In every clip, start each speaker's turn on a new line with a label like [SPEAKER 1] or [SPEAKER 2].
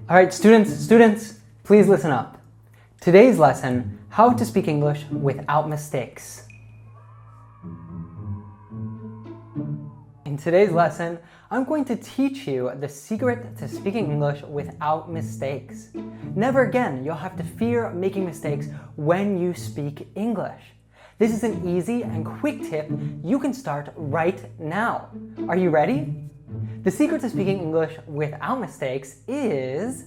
[SPEAKER 1] All right, students, please listen up. Today's lesson, how to speak English without mistakes. In today's lesson, I'm going to teach you the secret to speaking English without mistakes. Never again you'll have to fear making mistakes when you speak English. This is an easy and quick tip you can start right now. Are you ready? The secret to speaking English without mistakes is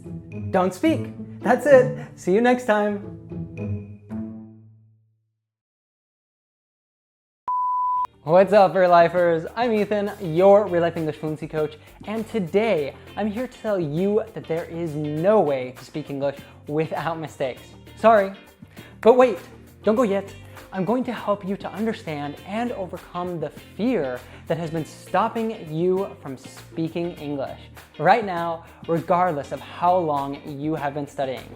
[SPEAKER 1] don't speak. That's it. See you next time. What's up, RealLifers? I'm Ethan, your Real Life English fluency coach, and today I'm here to tell you that there is no way to speak English without mistakes. Sorry, but wait, don't go yet. I'm going to help you to understand and overcome the fear that has been stopping you from speaking English right now, regardless of how long you have been studying.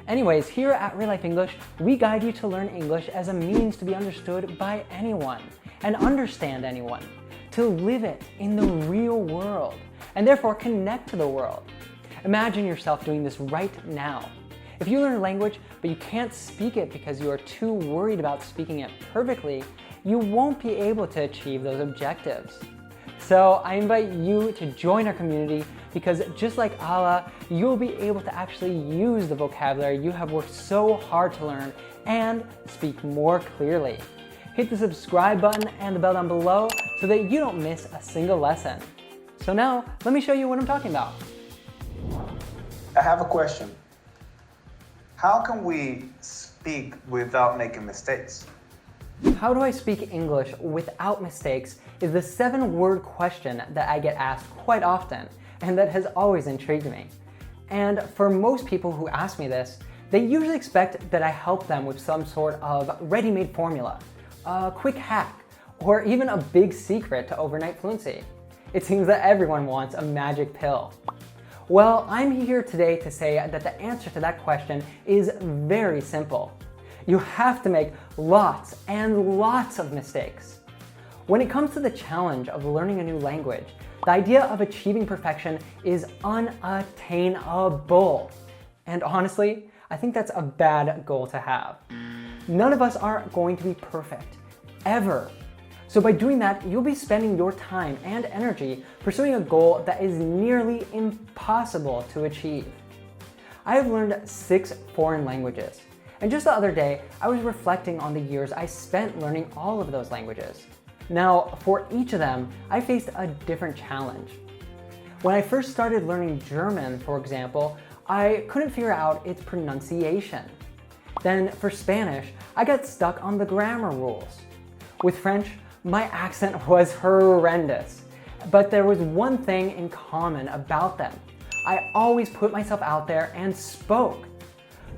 [SPEAKER 1] Anyways, here at Real Life English, we guide you to learn English as a means to be understood by anyone and understand anyone, to live it in the real world, and therefore connect to the world. Imagine yourself doing this right now. If you learn a language, but you can't speak it because you are too worried about speaking it perfectly, you won't be able to achieve those objectives. So I invite you to join our community because just like Allah, you'll be able to actually use the vocabulary you have worked so hard to learn and speak more clearly. Hit the subscribe button and the bell down below so that you don't miss a single lesson. So now, let me show you what I'm talking about.
[SPEAKER 2] I have a question. How can we speak without making mistakes?
[SPEAKER 1] How do I speak English without mistakes is the 7-word question that I get asked quite often and that has always intrigued me. And for most people who ask me this, they usually expect that I help them with some sort of ready-made formula, a quick hack, or even a big secret to overnight fluency. It seems that everyone wants a magic pill. Well, I'm here today to say that the answer to that question is very simple. You have to make lots and lots of mistakes. When it comes to the challenge of learning a new language, the idea of achieving perfection is unattainable. And honestly, I think that's a bad goal to have. None of us are going to be perfect, ever. So by doing that, you'll be spending your time and energy pursuing a goal that is nearly impossible to achieve. I have learned 6 foreign languages, and just the other day, I was reflecting on the years I spent learning all of those languages. Now, for each of them, I faced a different challenge. When I first started learning German, for example, I couldn't figure out its pronunciation. Then for Spanish, I got stuck on the grammar rules. With French, my accent was horrendous, but there was one thing in common about them. I always put myself out there and spoke.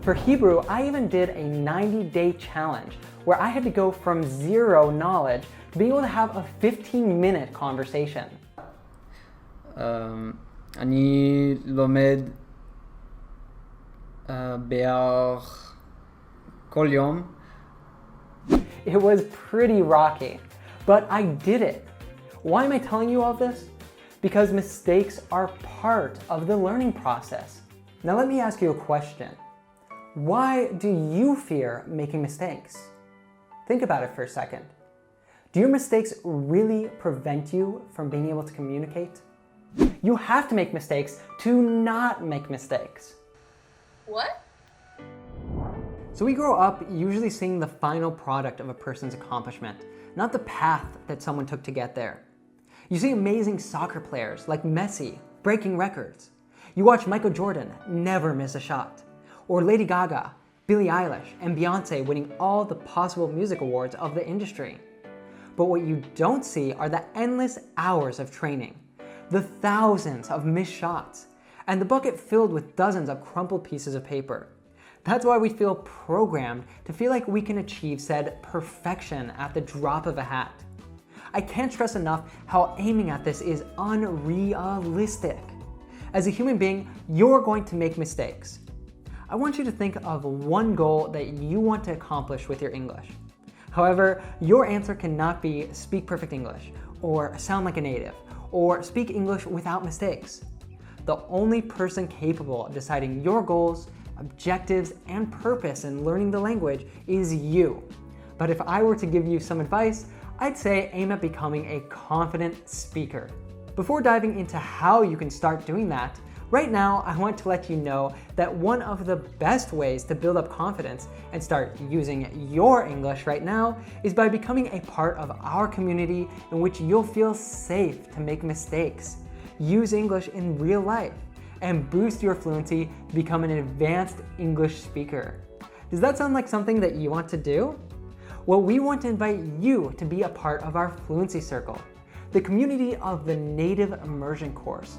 [SPEAKER 1] For Hebrew, I even did a 90-day challenge where I had to go from zero knowledge to be able to have a 15-minute conversation.
[SPEAKER 3] אני לומד בערך כל יום.
[SPEAKER 1] It was pretty rocky, but I did it. Why am I telling you all this? Because mistakes are part of the learning process. Now let me ask you a question. Why do you fear making mistakes? Think about it for a second. Do your mistakes really prevent you from being able to communicate? You have to make mistakes to not make mistakes.
[SPEAKER 4] What?
[SPEAKER 1] So we grow up usually seeing the final product of a person's accomplishment, not the path that someone took to get there. You see amazing soccer players like Messi breaking records. You watch Michael Jordan never miss a shot. Or Lady Gaga, Billie Eilish, and Beyonce winning all the possible music awards of the industry. But what you don't see are the endless hours of training, the thousands of missed shots, and the bucket filled with dozens of crumpled pieces of paper. That's why we feel programmed to feel like we can achieve said perfection at the drop of a hat. I can't stress enough how aiming at this is unrealistic. As a human being, you're going to make mistakes. I want you to think of one goal that you want to accomplish with your English. However, your answer cannot be speak perfect English or sound like a native, or speak English without mistakes. The only person capable of deciding your goals, objectives, and purpose in learning the language is you. But if I were to give you some advice, I'd say aim at becoming a confident speaker. Before diving into how you can start doing that, right now I want to let you know that one of the best ways to build up confidence and start using your English right now is by becoming a part of our community in which you'll feel safe to make mistakes, use English in real life, and boost your fluency to become an advanced English speaker. Does that sound like something that you want to do? Well, we want to invite you to be a part of our Fluency Circle, the community of the Native Immersion course.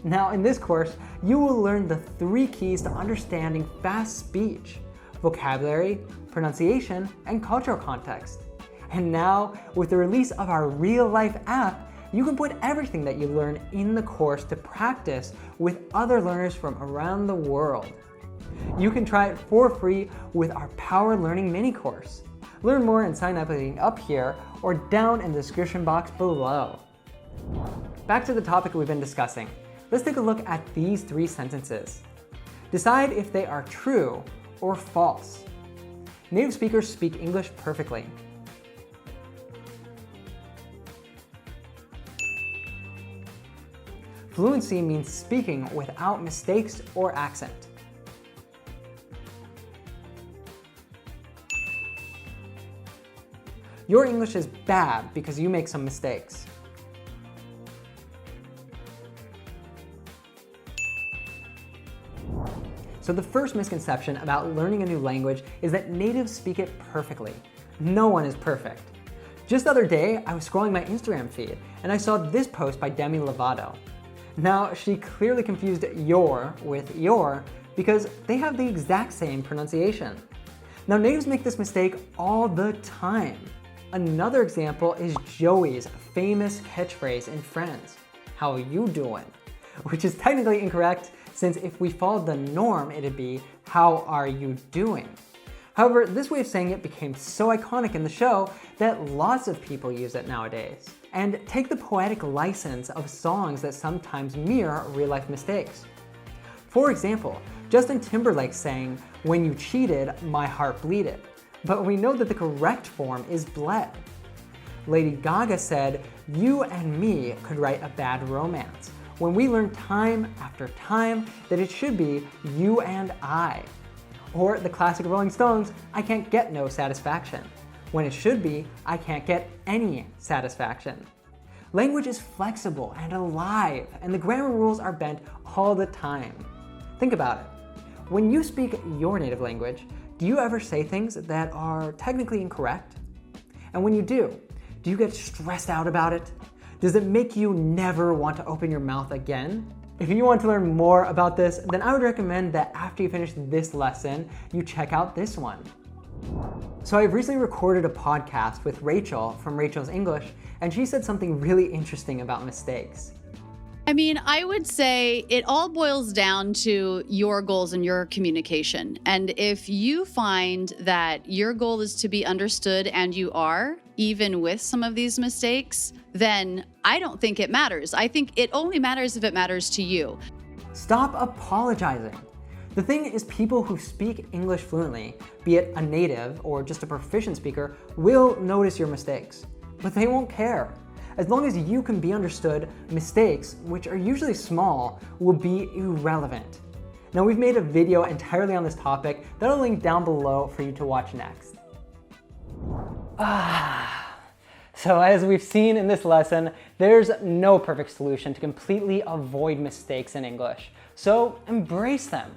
[SPEAKER 1] Now, in this course, you will learn the 3 keys to understanding fast speech: vocabulary, pronunciation, and cultural context. And now, with the release of our RealLife app, you can put everything that you learn in the course to practice with other learners from around the world. You can try it for free with our Power Learning mini course. Learn more and sign up here or down in the description box below. Back to the topic we've been discussing. Let's take a look at these 3 sentences. Decide if they are true or false. Native speakers speak English perfectly. Fluency means speaking without mistakes or accent. Your English is bad because you make some mistakes. So the first misconception about learning a new language is that natives speak it perfectly. No one is perfect. Just the other day, I was scrolling my Instagram feed and I saw this post by Demi Lovato. Now, she clearly confused your with your because they have the exact same pronunciation. Now, natives make this mistake all the time. Another example is Joey's famous catchphrase in Friends, "How you doing?" Which is technically incorrect, since if we followed the norm, it'd be, "How are you doing?" However, this way of saying it became so iconic in the show that lots of people use it nowadays. And take the poetic license of songs that sometimes mirror real-life mistakes. For example, Justin Timberlake saying, "When you cheated, my heart bleeded." But we know that the correct form is bled. Lady Gaga said, "You and me could write a bad romance," when we learn time after time that it should be "you and I." Or the classic Rolling Stones, "I can't get no satisfaction," when it should be "I can't get any satisfaction." Language is flexible and alive, and the grammar rules are bent all the time. Think about it. When you speak your native language, do you ever say things that are technically incorrect? And when you do you get stressed out about it? Does it make you never want to open your mouth again? If you want to learn more about this, then I would recommend that after you finish this lesson, you check out this one. So I've recently recorded a podcast with Rachel from Rachel's English, and she said something really interesting about mistakes.
[SPEAKER 4] I mean, I would say it all boils down to your goals and your communication. And if you find that your goal is to be understood and you are, even with some of these mistakes, then I don't think it matters. I think it only matters if it matters to you.
[SPEAKER 1] Stop apologizing. The thing is, people who speak English fluently, be it a native or just a proficient speaker, will notice your mistakes, but they won't care. As long as you can be understood, mistakes, which are usually small, will be irrelevant. Now, we've made a video entirely on this topic that I'll link down below for you to watch next. So as we've seen in this lesson, there's no perfect solution to completely avoid mistakes in English. So embrace them.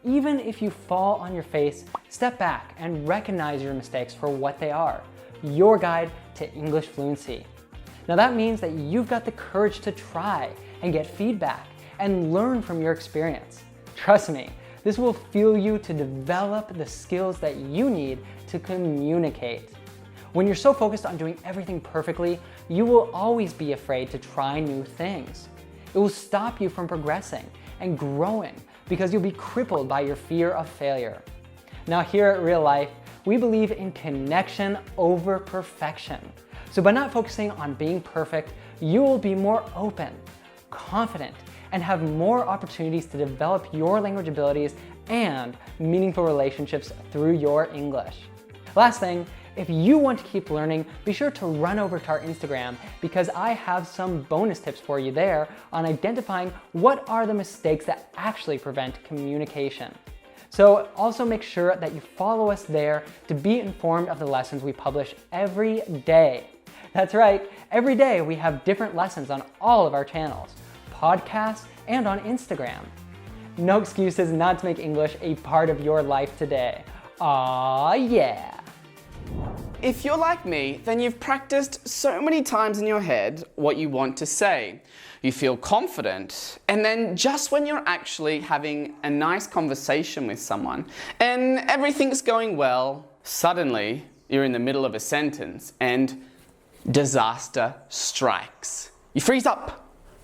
[SPEAKER 1] Even if you fall on your face, step back and recognize your mistakes for what they are, your guide to English fluency. Now that means that you've got the courage to try and get feedback and learn from your experience. Trust me, this will fuel you to develop the skills that you need to communicate. When you're so focused on doing everything perfectly, you will always be afraid to try new things. It will stop you from progressing and growing because you'll be crippled by your fear of failure. Now here at Real Life, we believe in connection over perfection. So by not focusing on being perfect, you will be more open, confident, and have more opportunities to develop your language abilities and meaningful relationships through your English. Last thing, if you want to keep learning, be sure to run over to our Instagram because I have some bonus tips for you there on identifying what are the mistakes that actually prevent communication. So also make sure that you follow us there to be informed of the lessons we publish every day. That's right, every day we have different lessons on all of our channels, podcasts, and on Instagram. No excuses not to make English a part of your life today. Aw, yeah.
[SPEAKER 5] If you're like me, then you've practiced so many times in your head what you want to say. You feel confident, and then just when you're actually having a nice conversation with someone and everything's going well, suddenly you're in the middle of a sentence and disaster strikes. You freeze up.